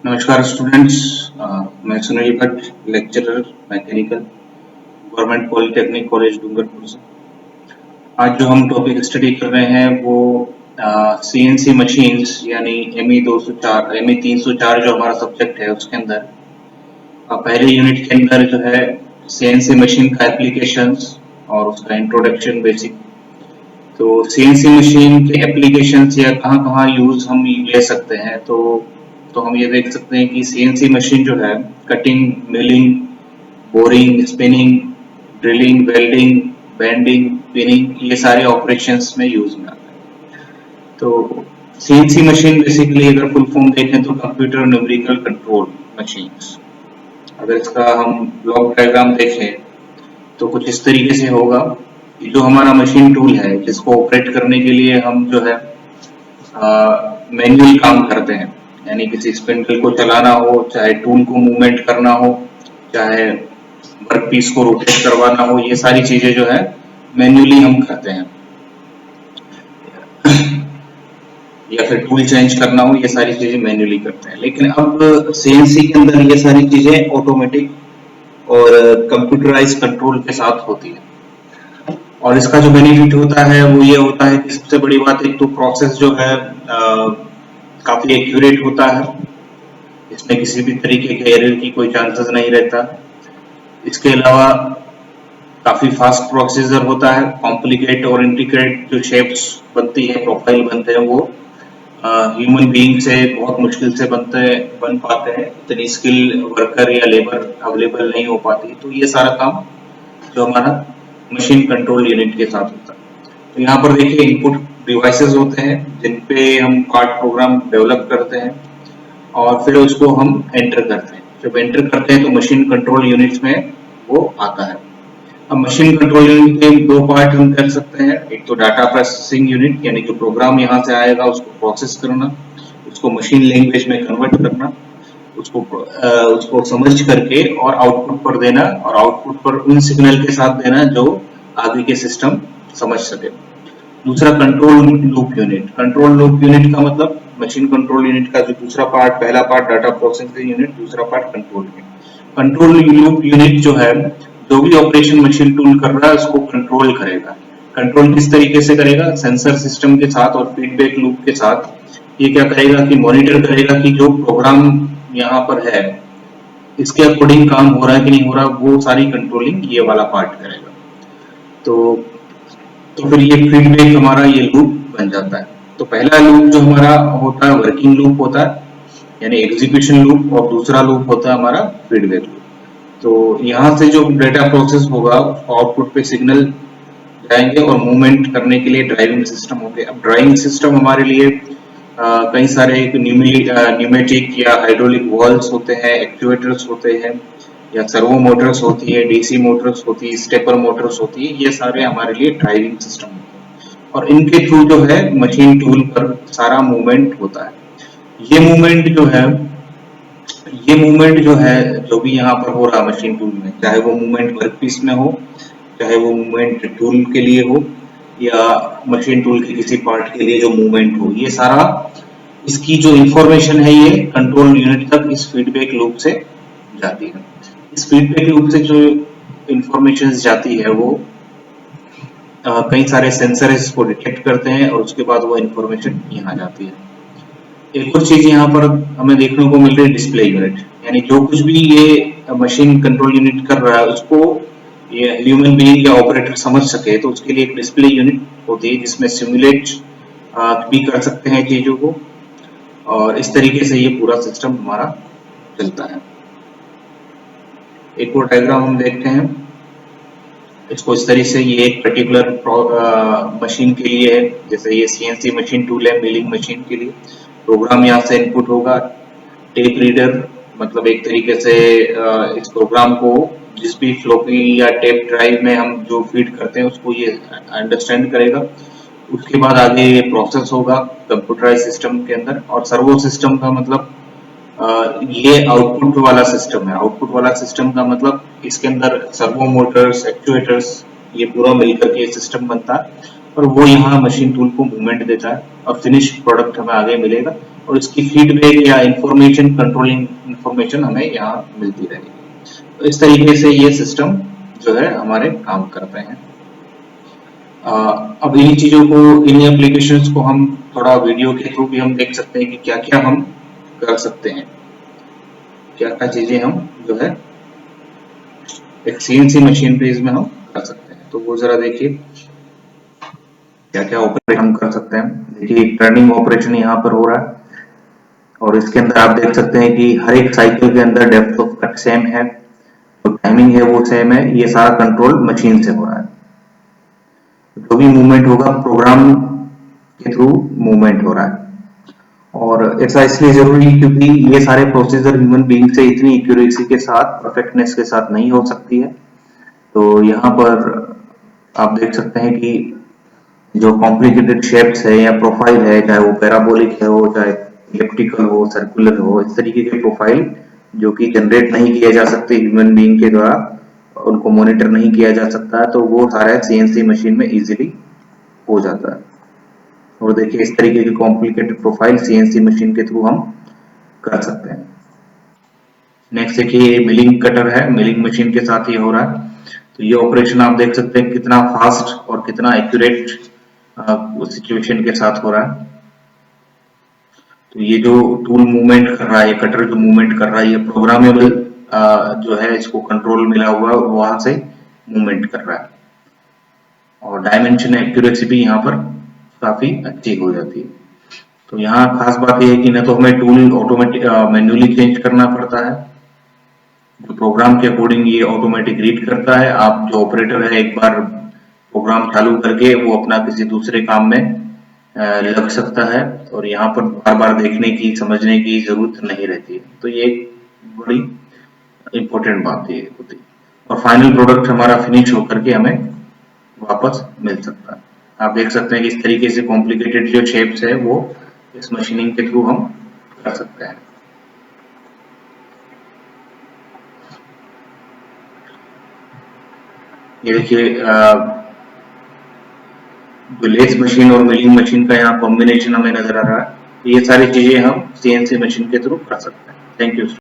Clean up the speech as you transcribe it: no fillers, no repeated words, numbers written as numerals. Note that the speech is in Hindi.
नमस्कार स्टूडेंट्स। मैं Sunil Bhatt, lecturer mechanical, government polytechnic college Dungarpur से। आज जो हम टॉपिक स्टडी कर रहे हैं वो सीएनसी मशीन्स यानी एमई 204 एमई 304 जो हमारा सब्जेक्ट है उसके अंदर पहले यूनिट के अंदर जो है सीएनसी मशीन का एप्लीकेशंस और उसका इंट्रोडक्शन बेसिक। तो सीएनसी मशीन के एप्लीकेशंस या कहाँ-कहाँ यूज हम ले सकते हैं तो हम ये देख सकते हैं कि सीएनसी मशीन जो है cutting, milling, boring, spinning, drilling, welding, bending, pinning ये सारे ऑपरेशंस में यूज में आता है। तो सीएनसी मशीन बेसिकली अगर फुल फॉर्म देखें तो कंप्यूटर न्यूमेरिकल कंट्रोल मशीन्स। अगर इसका हम ब्लॉक डायग्राम देखें तो कुछ इस तरीके से होगा। जो हमारा मशीन टूल है जिसको ऑपरेट करने के लिए हम जो है मैन्युअल काम करते हैं, यानी किसी स्पिंडल को चलाना हो, चाहे टूल को मूवमेंट करना हो, चाहे वर्क पीस को रोटेट करवाना हो, ये सारी चीजें जो है मैन्युअली हम करते हैं या फिर टूल चेंज करना हो, ये सारी चीजें मैन्युअली करते हैं। लेकिन अब सीएनसी के अंदर ये सारी चीजें ऑटोमेटिक और कंप्यूटराइज कंट्रोल के साथ होती है। और इसका जो बेनिफिट होता है वो ये होता है कि सबसे बड़ी बात, एक तो प्रोसेस जो है काफी एक्यूरेट होता है, इसमें किसी भी तरीके के एरर की कोई चांसेस नहीं रहता। इसके अलावा काफी फास्ट प्रोसीजर होता है, कॉम्प्लिकेट और इंट्रिकेट जो शेप्स बनती है, प्रोफाइल बनते हैं, वो ह्यूमन बीइंग से बहुत मुश्किल से बन पाते हैं, इतनी स्किल वर्कर या लेबर अवेलेबल नहीं हो पाती। तो ये सारा काम जो हमारा मशीन कंट्रोल यूनिट के साथ होता है। तो यहाँ पर देखिए इनपुट डिवाइसेस होते हैं जिन पे हम पार्ट प्रोग्राम डेवलप करते हैं और फिर उसको हम एंटर करते हैं। जब एंटर करते हैं तो मशीन कंट्रोल यूनिट्स में वो आता है। अब मशीन कंट्रोल यूनिट के दो पार्ट हम कर सकते हैं। एक तो डाटा प्रोसेसिंग यूनिट, यानी जो प्रोग्राम यहाँ से आएगा उसको प्रोसेस करना, उसको मशीन लैंग्वेज में कन्वर्ट करना, उसको समझ करके और आउटपुट पर देना, और आउटपुट पर उन सिग्नल के साथ देना जो आगे के सिस्टम समझ सके। दूसरा control loop unit. Control loop unit का मतलब मशीन कंट्रोल यूनिट का जो दूसरा पार्ट, पहला पार्ट डाटा प्रोसेसिंग यूनिट, दूसरा part control unit. Control loop unit जो है जो भी ऑपरेशन मशीन टूल कर रहा है उसको कंट्रोल करेगा। कंट्रोल किस तरीके से करेगा? सेंसर सिस्टम के साथ और फीडबैक लूप के साथ। ये क्या करेगा कि मॉनिटर करेगा कि जो प्रोग्राम यहाँ पर है इसके अकॉर्डिंग काम हो रहा है कि नहीं हो रहा, वो सारी कंट्रोलिंग ये वाला पार्ट करेगा। तो फिर ये फीडबैक हमारा ये लूप बन जाता है। तो पहला लूप जो हमारा होता है वर्किंग लूप होता है, यानी एग्जीक्यूशन लूप, और दूसरा लूप होता है हमारा फीडबैक लूप। तो यहाँ से जो डेटा प्रोसेस होगा आउटपुट पे सिग्नल जाएंगे और मूवमेंट करने के लिए ड्राइविंग सिस्टम होंगे। अब ड्राइविंग सिस्टम हमारे लिए कई सारे न्यूमेटिक या हाइड्रोलिक वॉल्व्स होते हैं, एक्चुएटर्स होते हैं, या सर्वो मोटर्स होती है, डीसी मोटर्स होती है, स्टेपर मोटर्स होती है, ये सारे हमारे लिए ड्राइविंग सिस्टम होते हैं। और इनके थ्रू जो है मशीन टूल पर सारा मूवमेंट होता है। ये मूवमेंट जो है जो भी यहाँ पर हो रहा है मशीन टूल में, चाहे वो मूवमेंट वर्कपीस में हो, चाहे वो मूवमेंट टूल के लिए हो, या मशीन टूल के किसी पार्ट के लिए जो मूवमेंट हो, ये सारा इसकी जो इंफॉर्मेशन है ये कंट्रोल यूनिट तक इस फीडबैक लूप से जाती है। इस फीडबैक लूप से जो इंफॉर्मेशन जाती है वो कई सारे सेंसर इसको डिटेक्ट करते हैं और उसके बाद वो इंफॉर्मेशन यहाँ जाती है। एक और चीज यहाँ पर हमें देखने को मिल रही है, डिस्प्ले यूनिट, यानी जो कुछ भी ये मशीन कंट्रोल यूनिट कर रहा है उसको ये ह्यूमन बीइंग या ऑपरेटर समझ सके, तो उसके लिए एक डिस्प्ले यूनिट होती है जिसमें सिमुलेट भी कर सकते हैं चीजों को, और इस तरीके से ये पूरा सिस्टम हमारा चलता है। एक और डायग्राम हम देखते हैं इसको इस तरीके से। ये एक पर्टिकुलर मशीन के लिए है, जैसे ये सीएनसी मशीन टूल है मिलिंग मशीन के लिए। प्रोग्राम यहाँ से इनपुट होगा, टेप रीडर मतलब एक तरीके से इस प्रोग्राम को जिस भी फ्लॉपी या टेप ड्राइव में हम जो फीड करते हैं उसको ये अंडरस्टैंड करेगा। उसके बाद आगे ये प्रोसेस होगा कंप्यूटराइज सिस्टम के अंदर। और सर्वो सिस्टम का मतलब ये आउटपुट वाला सिस्टम है। आउटपुट वाला सिस्टम का मतलब इसके अंदर सर्वो मोटर्स, एक्चुएटर्स, ये पूरा मिलकर के सिस्टम बनता है। और वो यहाँ मशीन टूल को मूवमेंट देता है और फिनिश प्रोडक्ट हमें आगे मिलेगा और इसकी फीडबैक या इंफॉर्मेशन, कंट्रोलिंग इंफॉर्मेशन हमें यहाँ मिलती रहेगी। तो इस तरीके से ये सिस्टम जो है हमारे काम करते हैं। अब इन्हीं चीजों को, इन्हीं एप्लीकेशंस को हम थोड़ा वीडियो के थ्रू भी हम देख सकते हैं कि क्या क्या हम कर सकते हैं, क्या क्या चीजें हम जो है एक सीएनसी मशीन पे इसमें हम कर सकते हैं। तो वो जरा देखिए क्या क्या ऑपरेशन हम कर सकते हैं। देखिए टर्निंग ऑपरेशन यहाँ पर हो रहा है और इसके अंदर आप देख सकते हैं कि हर एक साइकिल के अंदर डेप्थ ऑफ कट सेम है, तो टाइमिंग है वो सेम है। ये सारा कंट्रोल मशीन से हो रहा है। जो भी मूवमेंट होगा प्रोग्राम के थ्रू मूवमेंट हो रहा है और ऐसा इसलिए जरूरी है क्योंकि ये सारे प्रोसीजर ह्यूमन बीइंग से इतनी एक्यूरेसी के साथ, परफेक्टनेस के साथ नहीं हो सकती है। तो यहाँ पर आप देख सकते हैं कि जो कॉम्प्लिकेटेड शेप्स है या प्रोफाइल है, चाहे वो पैराबोलिक है हो, चाहे इलिप्टिकल हो, सर्कुलर हो, इस तरीके के प्रोफाइल जो कि जनरेट नहीं किया जा सकते ह्यूमन बीइंग के द्वारा, उनको मॉनिटर नहीं किया जा सकता है, तो वो सारा सीएनसी मशीन में इजीली हो जाता है। और देखिए इस तरीके की कॉम्प्लिकेटेड प्रोफाइल सीएनसी मशीन के थ्रू हम कर सकते हैं। नेक्स्ट देखिए मिलिंग कटर है, मिलिंग मशीन के साथ ये हो रहा है। तो ये ऑपरेशन आप देख सकते हैं कितना फास्ट और कितना एक्यूरेट सिचुएशन के साथ हो रहा है। तो ये जो टूल मूवमेंट कर रहा है, कटर जो मूवमेंट कर रहा है, ये प्रोग्रामेबल जो है, इसको कंट्रोल मिला हुआ वहां से मूवमेंट कर रहा है और डायमेंशन एक्यूरेसी भी यहाँ पर काफी अच्छी हो जाती है। तो यहाँ खास बात यह है कि न तो हमें टूल ऑटोमेटिक मैन्युअली चेंज करना पड़ता है, जो प्रोग्राम के अकॉर्डिंग ये ऑटोमेटिक रीड करता है। आप जो ऑपरेटर है एक बार प्रोग्राम चालू करके वो अपना किसी दूसरे काम में लग सकता है और यहाँ पर बार बार देखने की, समझने की जरूरत नहीं रहती है। तो ये बड़ी इंपॉर्टेंट बात ये होती है और फाइनल प्रोडक्ट हमारा फिनिश होकर के हमें वापस मिल सकता है। आप देख सकते हैं कि इस तरीके से कॉम्प्लिकेटेड जो शेप्स है वो इस मशीनिंग के थ्रू हम कर सकते हैं। ये देखिए जो लेथ मशीन और मिलिंग मशीन का यहाँ कॉम्बिनेशन हमें नजर आ रहा है। ये सारी चीजें हम सीएनसी मशीन के थ्रू कर सकते हैं। Thank you.